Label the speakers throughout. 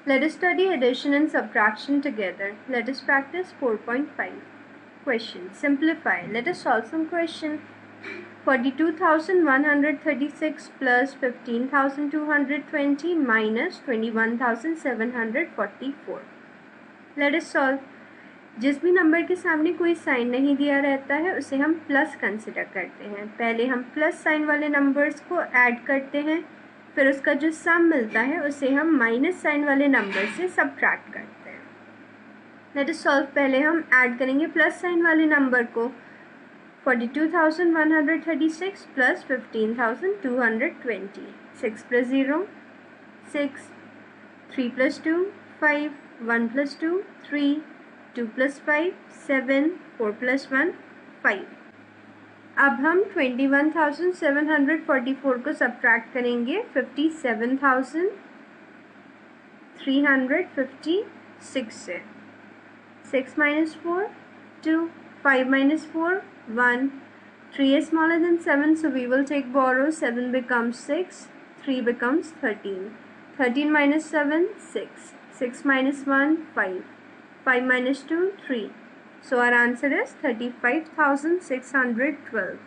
Speaker 1: Let us study addition and subtraction together. Let us practice 4.5. Question. Simplify. Let us solve some question. 42,136 plus 15,220 minus 21,744. Let us solve. जिस भी number के सामने कोई sign नहीं दिया रहता है उसे हम प्लस कंसिडर करते हैं. पहले हम प्लस साइन वाले नंबर्स को ऐड करते हैं, फिर उसका जो सम मिलता है उसे हम माइनस साइन वाले नंबर से सबट्रैक्ट करते हैं. Let us solve. पहले हम ऐड करेंगे प्लस साइन वाले नंबर को. 42,136 plus 15,220. 6 plus 0 6, 3 plus 2 5, 1 plus 2 3, 2 plus 5 7, 4 plus 1 5. अब हम 21,744 को सब्ट्रैक्ट करेंगे 57,356 से. 6 minus 4 2, 5 minus 4 1, 3 is smaller than 7, so we will take borrow. 7 becomes 6, 3 becomes 13. 13 minus 7 6, 6 minus 1 5, 5 minus 2 3. So our answer is 35,612.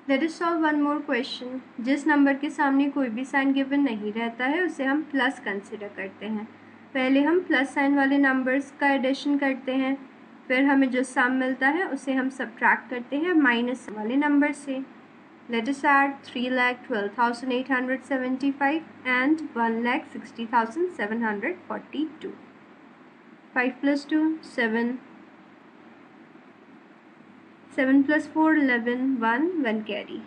Speaker 1: Let us solve one more question. जिस number के सामने कोई भी साइन गिवन नहीं रहता है उसे हम प्लस कंसिडर करते हैं. पहले हम प्लस साइन वाले नंबर्स का एडिशन करते हैं, फिर हमें जो सम मिलता है उसे हम सब्ट्रैक्ट करते हैं माइनस वाले नंबर से. Let us add 3,12,875 and 1,60,742. 5 plus 2 7, 7 plus 4 11, 1 carry.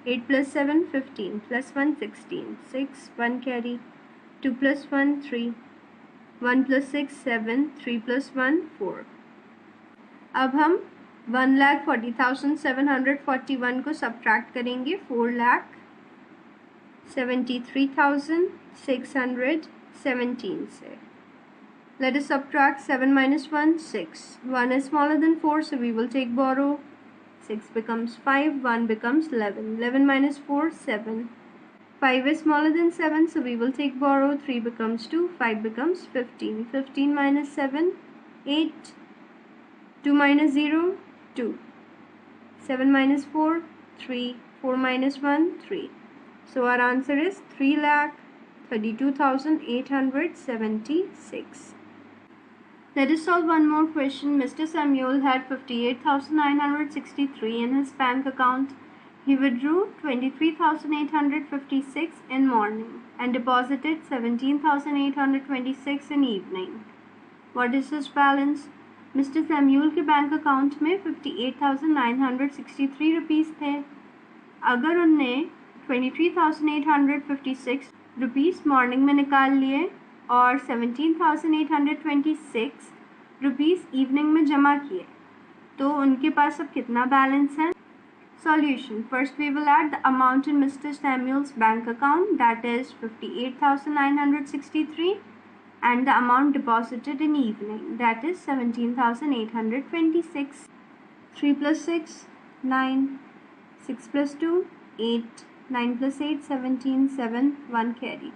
Speaker 1: 8 plus 7 15, plus 1 16, 6 1 carry. 2 plus 1 3, 1 plus 6 7, 3 plus 1 4. अब हम 1,40,741 को सब्ट्रैक्ट करेंगे 4,73,617 से. Let us subtract. 7 minus 1 6. 1 is smaller than 4, so we will take borrow. 6 becomes 5, 1 becomes 11. 11 minus 4 7. 5 is smaller than 7, so we will take borrow. 3 becomes 2, 5 becomes 15. 15 minus 7 8. 2 minus 0 2. 7 minus 4 3. 4 minus 1 3. So our answer is 3,32,876. Let us solve one more question. Mr. Samuel had 58,963 in his bank account. He withdrew 23,856 in morning and deposited 17,826 in evening. What is his balance? Mr. Samuel के bank account में 58,963 rupees थे. अगर उनने 23,856 rupees morning में निकाल लिए और 17,826 rupees evening में जमा किए, तो उनके पास अब कितना बैलेंस है? Solution. First we will add the amount in Mr. Samuel's bank account, that is 58,963, and the amount deposited in evening, that is 17,826. 3 plus 6 9, 6 plus 2 8, 9 plus 8 17, 7 1 carry.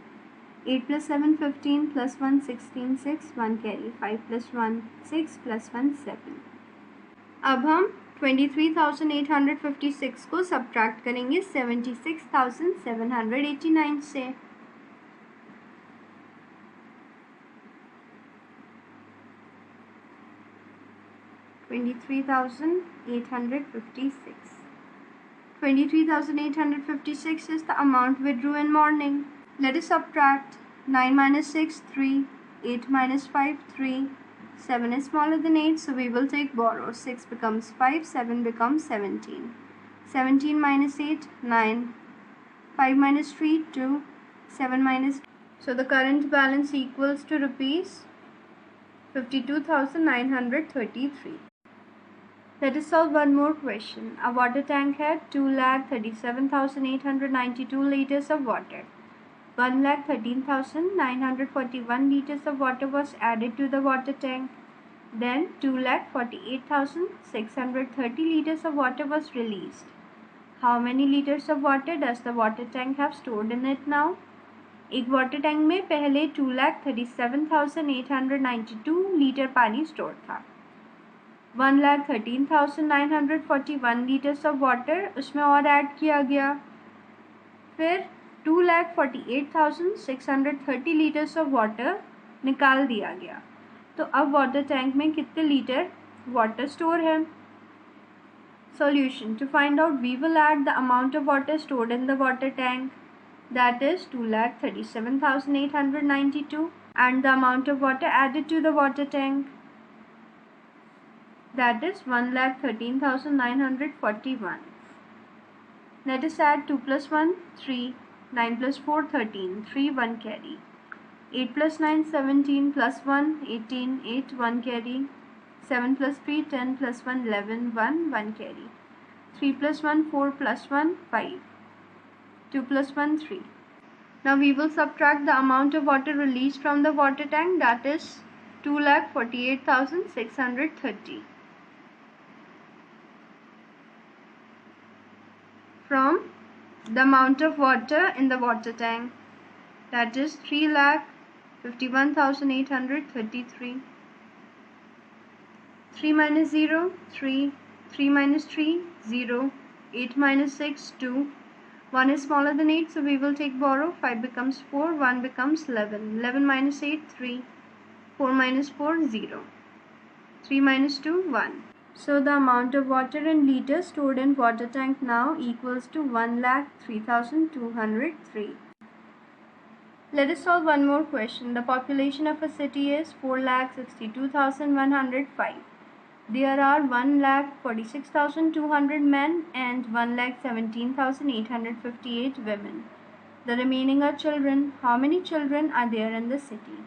Speaker 1: 8 plus 7 15, plus 1 16, 6 1 carry. 5 plus 1 6, plus 1 7. अब हम 23,856 को subtract करेंगे 76,789 से. 23,856. 23,856 is the amount withdrew in morning. Let us subtract. 9 minus 6 3, 8 minus 5 3. 7 is smaller than 8, so we will take borrow. 6 becomes 5, 7 becomes 17. 17 minus 8 9. 5 minus 3 2. 7 minus 2. So the current balance equals to rupees 52,933. Let us solve one more question. A water tank had 2,37,892 liters of water. 1,13,941 liters of water was added to the water tank. Then 2,48,630 liters of water was released. How many liters of water does the water tank have stored in it now? एक water tank में पहले 2,37,892 litre पानी store था। 1,13,941 litres of water उसमें और add किया गया। फिर 2,48,630 लीटर्स ऑफ वाटर निकाल दिया गया। तो अब वाटर टैंक में कितने लीटर वाटर स्टोर है? Solution: to find out, we will add the amount of water stored in the water tank, that is 2,37,892, and the amount of water added to the water tank, that is 1,13,941. Let us add 2 plus 1, 3, 9 plus 4, 13, 3, 1 carry. 8 plus 9, 17, plus 1, 18, 8, 1 carry. 7 plus 3, 10, plus 1, 11, 1, 1 carry. 3 plus 1, 4, plus 1, 5. 2 plus 1, 3. Now we will subtract the amount of water released from the water tank, that is 2,48,630, from the amount of water in the water tank, that is 3,51,833. 3 minus 0, 3. 3 minus 3, 0. 8 minus 6, 2. 1 is smaller than 8, so we will take borrow. 5 becomes 4, 1 becomes 11. 11 minus 8, 3. 4 minus 4, 0. 3 minus 2, 1. So the amount of water in liters stored in water tank now equals to 1,03,203. Let us solve one more question. The population of a city is 4,62,105. There are 1,46,200 men and 1,17,858 women. The remaining are children. How many children are there in the city?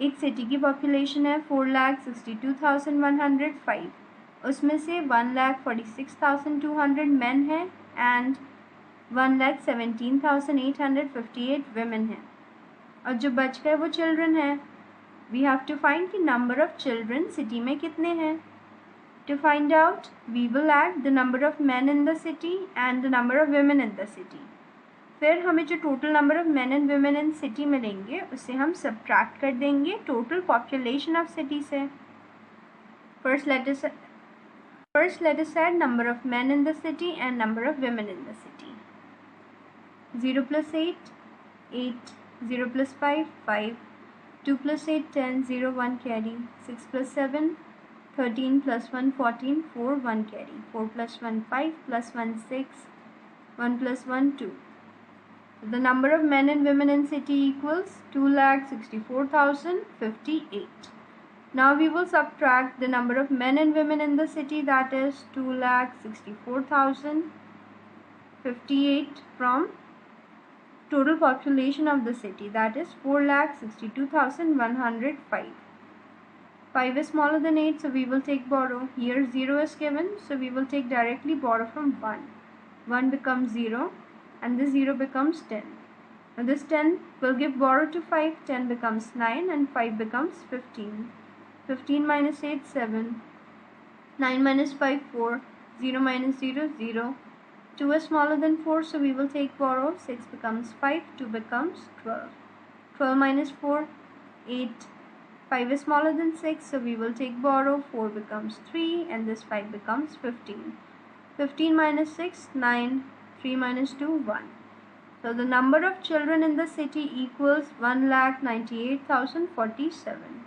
Speaker 1: एक city की population है 4,62,105. उसमें से 1,46,200 men हैं and 1,17,858 women हैं. और जो बच गए वो चिल्ड्रन हैं. We have to find the number of children city में कितने हैं. To find out, we will add the number of men in the city and the number of women in the city. फिर हमें जो total number of men and women in city मिलेंगे उसे हम subtract कर देंगे total population of city से. First let us add number of men in the city and number of women in the city. 0 plus 8, 8. 0 plus 5, 5. 2 plus 8, 10, 0, 1 carry. 6 plus 7, 13, plus 1, 14, 4, 1 carry. 4 plus 1, 5, plus 1, 6, 1 plus 1, 2. The number of men and women in city equals 2,64,058. Now we will subtract the number of men and women in the city, that is 2,64,058, from total population of the city, that is 4,62,105. 5 is smaller than 8, so we will take borrow. Here 0 is given, so we will take directly borrow from 1. 1 becomes 0 and this 0 becomes 10. Now this 10 will give borrow to 5. 10 becomes 9 and 5 becomes 15. 15 minus 8, 7. 9 minus 5, 4. 0 minus 0, 0. 2 is smaller than 4, so we will take borrow. 6 becomes 5, 2 becomes 12. 12 minus 4, 8. 5 is smaller than 6, so we will take borrow. 4 becomes 3 and this 5 becomes 15. 15 minus 6, 9. 3 minus 2, 1. So the number of children in the city equals 1,98,047.